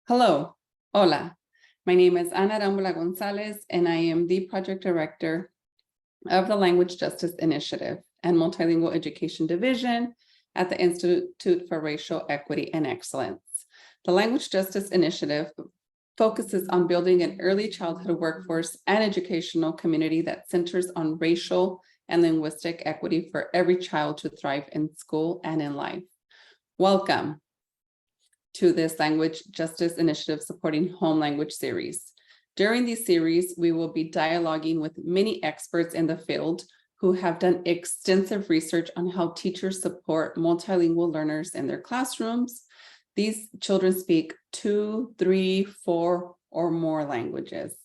Hello, hola. My name is Ana Rambula Gonzalez, and I am the project director of the Language Justice Initiative and Multilingual Education Division at the Institute for Racial Equity and Excellence. The Language Justice Initiative focuses on building an early childhood workforce and educational community that centers on racial and linguistic equity for every child to thrive in school and in life. Welcome to this Language Justice Initiative Supporting Home Language series. During these series, we will be dialoguing with many experts in the field who have done extensive research on how teachers support multilingual learners in their classrooms. These children speak 2, 3, 4, or more languages.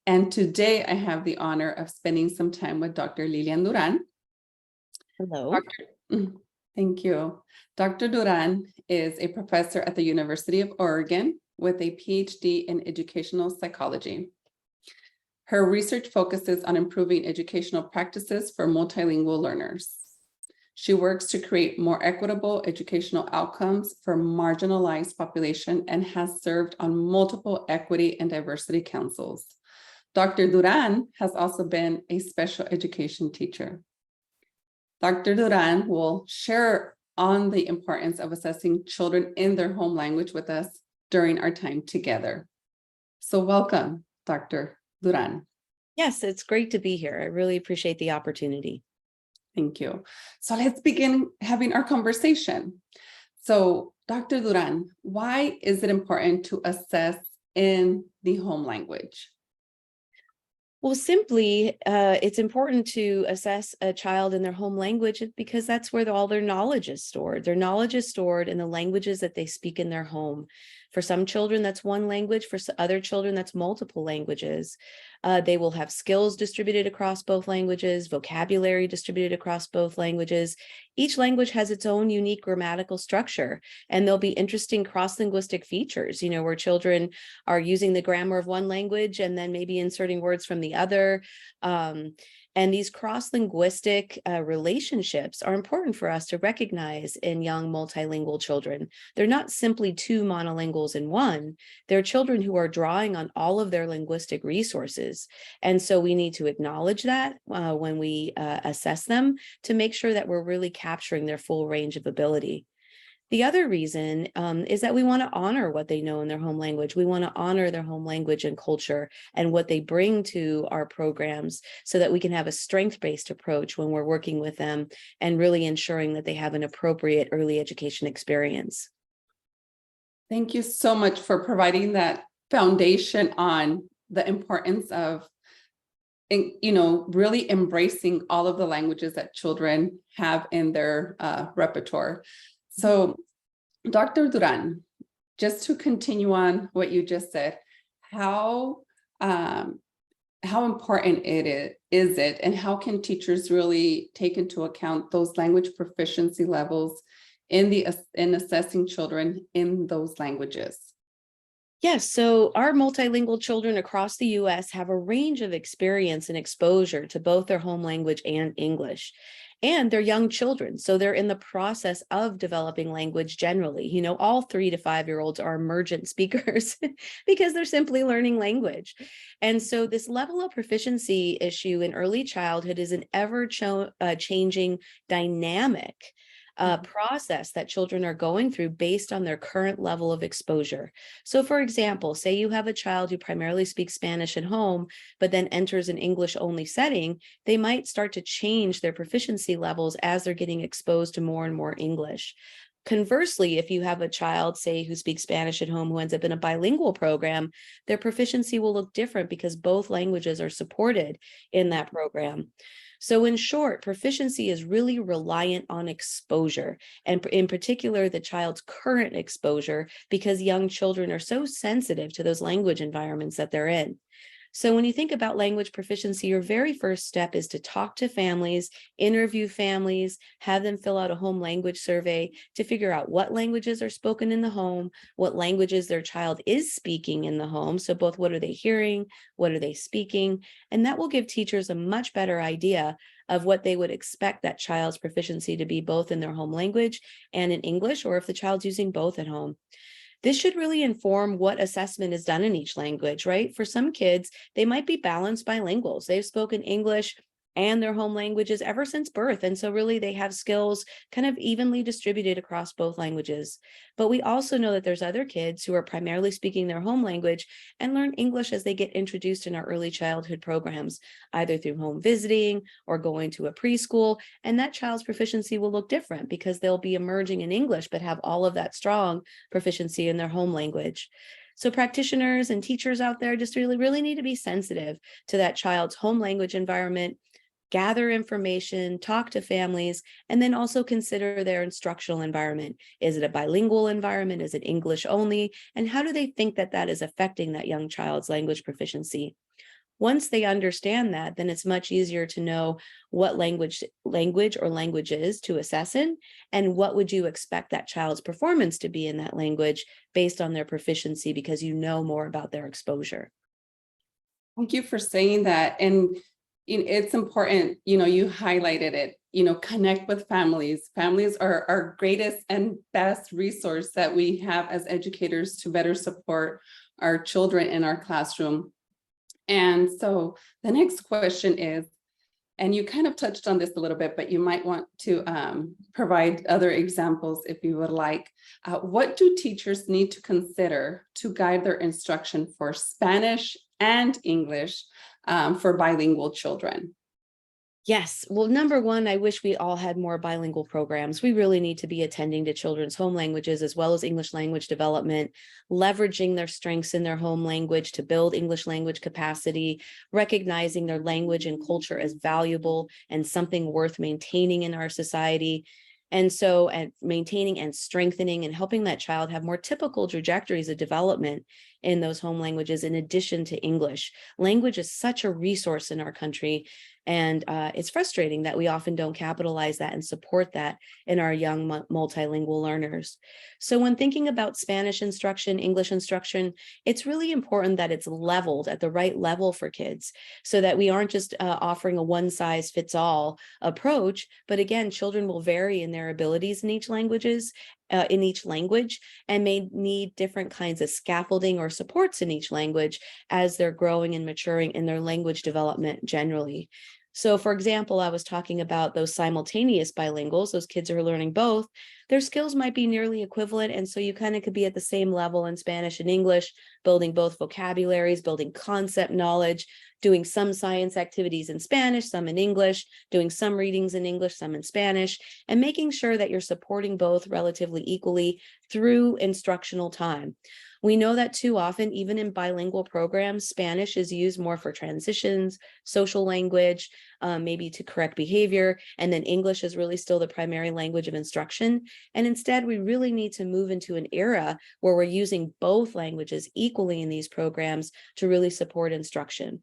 And today I have the honor of spending some time with Dr. Lilian Duran. Hello. Thank you. Dr. Duran is a professor at the University of Oregon with a PhD in educational psychology. Her research focuses on improving educational practices for multilingual learners. She works to create more equitable educational outcomes for marginalized population and has served on multiple equity and diversity councils. Dr. Duran has also been a special education teacher. Dr. Duran will share on the importance of assessing children in their home language with us during our time together. So welcome, Dr. Duran. Yes, it's great to be here. I really appreciate the opportunity. Thank you. So let's begin having our conversation. So Dr. Duran, why is it important to assess in the home language? Well, simply, it's important to assess a child in their home language because that's where all their knowledge is stored. Their knowledge is stored in the languages that they speak in their home. For some children, that's one language. For other children, that's multiple languages. They will have skills distributed across both languages, vocabulary distributed across both languages. Each language has its own unique grammatical structure, and there'll be interesting cross-linguistic features, where children are using the grammar of one language and then maybe inserting words from the other. And these cross-linguistic relationships are important for us to recognize in young multilingual children. They're not simply two monolinguals in one. They're children who are drawing on all of their linguistic resources. And so we need to acknowledge that when we assess them to make sure that we're really capturing their full range of ability. The other reason is that we want to honor what they know in their home language. We want to honor their home language and culture and what they bring to our programs so that we can have a strength-based approach when we're working with them and really ensuring that they have an appropriate early education experience. Thank you so much for providing that foundation on the importance of really embracing all of the languages that children have in their repertoire. So, Dr. Duran, just to continue on what you just said, how important is it, and how can teachers really take into account those language proficiency levels in assessing children in those languages? Yes, so our multilingual children across the U.S. have a range of experience and exposure to both their home language and English. And they're young children, so they're in the process of developing language generally. All 3 to 5-year-olds are emergent speakers because they're simply learning language. And so this level of proficiency issue in early childhood is an ever-changing dynamic process that children are going through based on their current level of exposure. So for example, say you have a child who primarily speaks Spanish at home, but then enters an English-only setting, they might start to change their proficiency levels as they're getting exposed to more and more English. Conversely, if you have a child, say, who speaks Spanish at home who ends up in a bilingual program, their proficiency will look different because both languages are supported in that program. So in short, proficiency is really reliant on exposure, and in particular, the child's current exposure, because young children are so sensitive to those language environments that they're in. So when you think about language proficiency, your very first step is to talk to families, interview families, have them fill out a home language survey to figure out what languages are spoken in the home, what languages their child is speaking in the home. So both what are they hearing, what are they speaking, and that will give teachers a much better idea of what they would expect that child's proficiency to be both in their home language and in English, or if the child's using both at home. This should really inform what assessment is done in each language, right? For some kids, they might be balanced bilinguals. They've spoken English and their home languages ever since birth. And so really they have skills kind of evenly distributed across both languages. But we also know that there's other kids who are primarily speaking their home language and learn English as they get introduced in our early childhood programs, either through home visiting or going to a preschool. And that child's proficiency will look different because they'll be emerging in English, but have all of that strong proficiency in their home language. So practitioners and teachers out there just really need to be sensitive to that child's home language environment, gather information, talk to families, and then also consider their instructional environment. Is it a bilingual environment? Is it English only? And how do they think that that is affecting that young child's language proficiency? Once they understand that, then it's much easier to know what language or languages to assess in, and what would you expect that child's performance to be in that language based on their proficiency, because you know more about their exposure. Thank you for saying that. And it's important, you highlighted it, connect with families. Families are our greatest and best resource that we have as educators to better support our children in our classroom. And so the next question is, and you kind of touched on this a little bit, but you might want to provide other examples if you would like. What do teachers need to consider to guide their instruction for Spanish and English for bilingual children? Yes. Well, number one, I wish we all had more bilingual programs. We really need to be attending to children's home languages as well as English language development, leveraging their strengths in their home language to build English language capacity, recognizing their language and culture as valuable and something worth maintaining in our society. And so, and maintaining and strengthening and helping that child have more typical trajectories of development in those home languages, in addition to English. Language is such a resource in our country. And it's frustrating that we often don't capitalize that and support that in our young multilingual learners. So when thinking about Spanish instruction, English instruction, it's really important that it's leveled at the right level for kids, so that we aren't just offering a one-size-fits-all approach. But again, children will vary in their abilities in each language, and may need different kinds of scaffolding or supports in each language as they're growing and maturing in their language development generally. So for example, I was talking about those simultaneous bilinguals, those kids who are learning both, their skills might be nearly equivalent. And so you kind of could be at the same level in Spanish and English, building both vocabularies, building concept knowledge, doing some science activities in Spanish, some in English, doing some readings in English, some in Spanish, and making sure that you're supporting both relatively equally through instructional time. We know that too often, even in bilingual programs, Spanish is used more for transitions, social language, maybe to correct behavior, and then English is really still the primary language of instruction. And instead, we really need to move into an era where we're using both languages equally in these programs to really support instruction.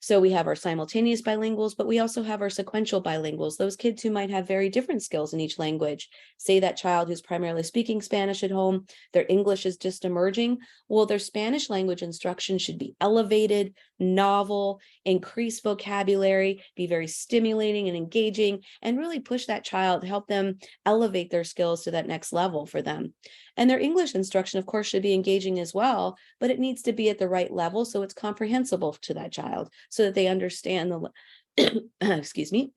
So we have our simultaneous bilinguals, but we also have our sequential bilinguals, those kids who might have very different skills in each language. Say that child who's primarily speaking Spanish at home, their English is just emerging. Well, their Spanish language instruction should be elevated, novel, increase vocabulary, be very stimulating and engaging, and really push that child, help them elevate their skills to that next level for them. And their English instruction, of course, should be engaging as well, but it needs to be at the right level so it's comprehensible to that child, so that they understand the, excuse me,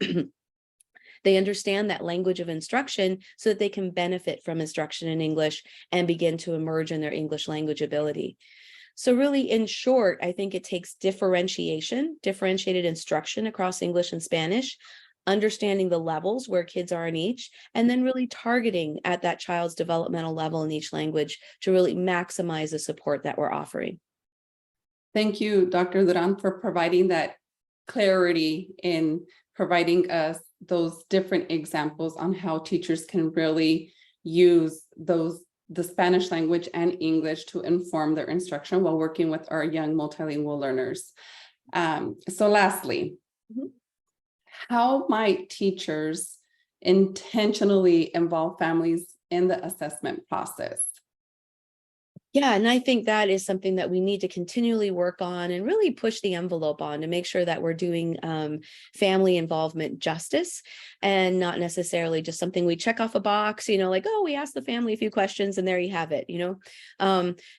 they understand that language of instruction so that they can benefit from instruction in English and begin to emerge in their English language ability. So really, in short, I think it takes differentiated instruction across English and Spanish, understanding the levels where kids are in each, and then really targeting at that child's developmental level in each language to really maximize the support that we're offering. Thank you, Dr. Duran, for providing that clarity in providing us those different examples on how teachers can really use the Spanish language and English to inform their instruction while working with our young multilingual learners. So lastly, how might teachers intentionally involve families in the assessment process? Yeah, and I think that is something that we need to continually work on and really push the envelope on to make sure that we're doing family involvement justice and not necessarily just something we check off a box, like, oh, we asked the family a few questions and there you have it.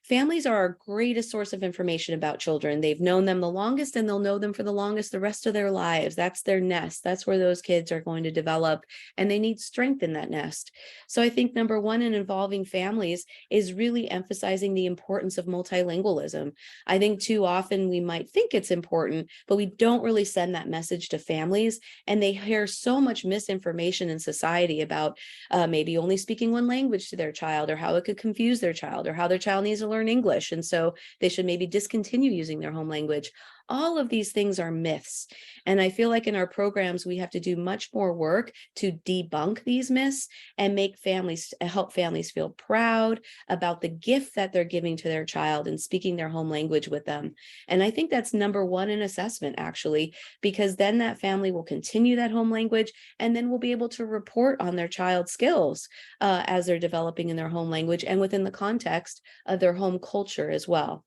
Families are our greatest source of information about children. They've known them the longest and they'll know them for the longest the rest of their lives. That's their nest. That's where those kids are going to develop, and they need strength in that nest. So I think number one in involving families is really emphasizing the importance of multilingualism. I think too often we might think it's important, but we don't really send that message to families, and they hear so much misinformation in society about maybe only speaking one language to their child, or how it could confuse their child, or how their child needs to learn English, and so they should maybe discontinue using their home language. All of these things are myths. And I feel like in our programs, we have to do much more work to debunk these myths and help families feel proud about the gift that they're giving to their child and speaking their home language with them. And I think that's number one in assessment, actually, because then that family will continue that home language, and then we'll be able to report on their child's skills as they're developing in their home language and within the context of their home culture as well.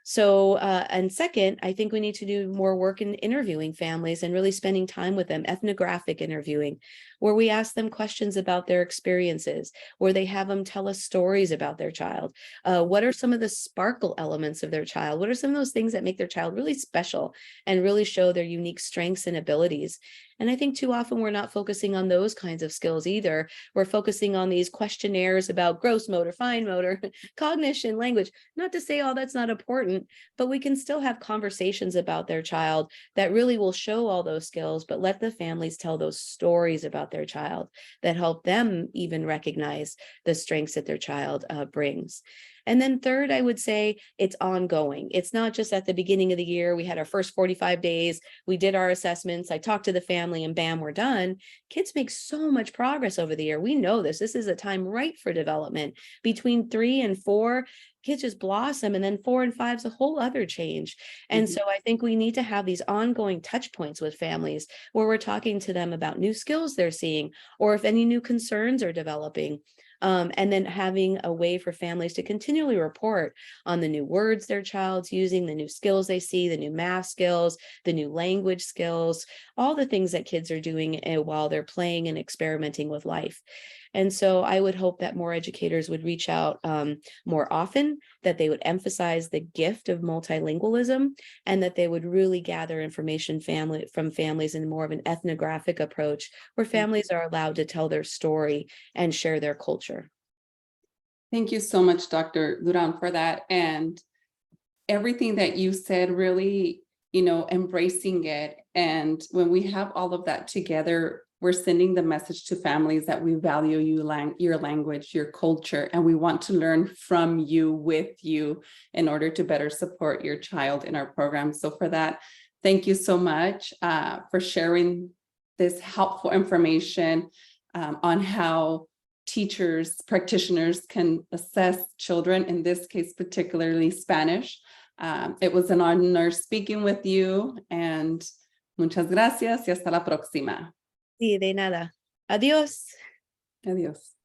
So, and second, I think we need to do more work in interviewing families and really spending time with them, ethnographic interviewing, where we ask them questions about their experiences, where they have them tell us stories about their child. What are some of the sparkle elements of their child? What are some of those things that make their child really special and really show their unique strengths and abilities? And I think too often we're not focusing on those kinds of skills either. We're focusing on these questionnaires about gross motor, fine motor, cognition, language. Not to say all that's not important, but we can still have conversations about their child that really will show all those skills, but let the families tell those stories about their child that help them even recognize the strengths that their child brings. And then third, I would say it's ongoing. It's not just at the beginning of the year. We had our first 45 days. We did our assessments. I talked to the family and bam, we're done. Kids make so much progress over the year. We know this. This is a time ripe for development. Between 3 and 4, kids just blossom, and then 4 and 5 is a whole other change. And so I think we need to have these ongoing touch points with families where we're talking to them about new skills they're seeing, or if any new concerns are developing. And then having a way for families to continually report on the new words their child's using, the new skills they see, the new math skills, the new language skills, all the things that kids are doing while they're playing and experimenting with life. And so I would hope that more educators would reach out more often, that they would emphasize the gift of multilingualism, and that they would really gather information from families in more of an ethnographic approach, where families are allowed to tell their story and share their culture. Thank you so much, Dr. Duran, for that. And everything that you said, really, embracing it. And when we have all of that together, we're sending the message to families that we value your language, your culture, and we want to learn from you, with you, in order to better support your child in our program. So for that, thank you so much for sharing this helpful information on how teachers, practitioners can assess children, in this case, particularly Spanish. It was an honor speaking with you, and muchas gracias y hasta la próxima. Sí, de nada. Adiós. Adiós.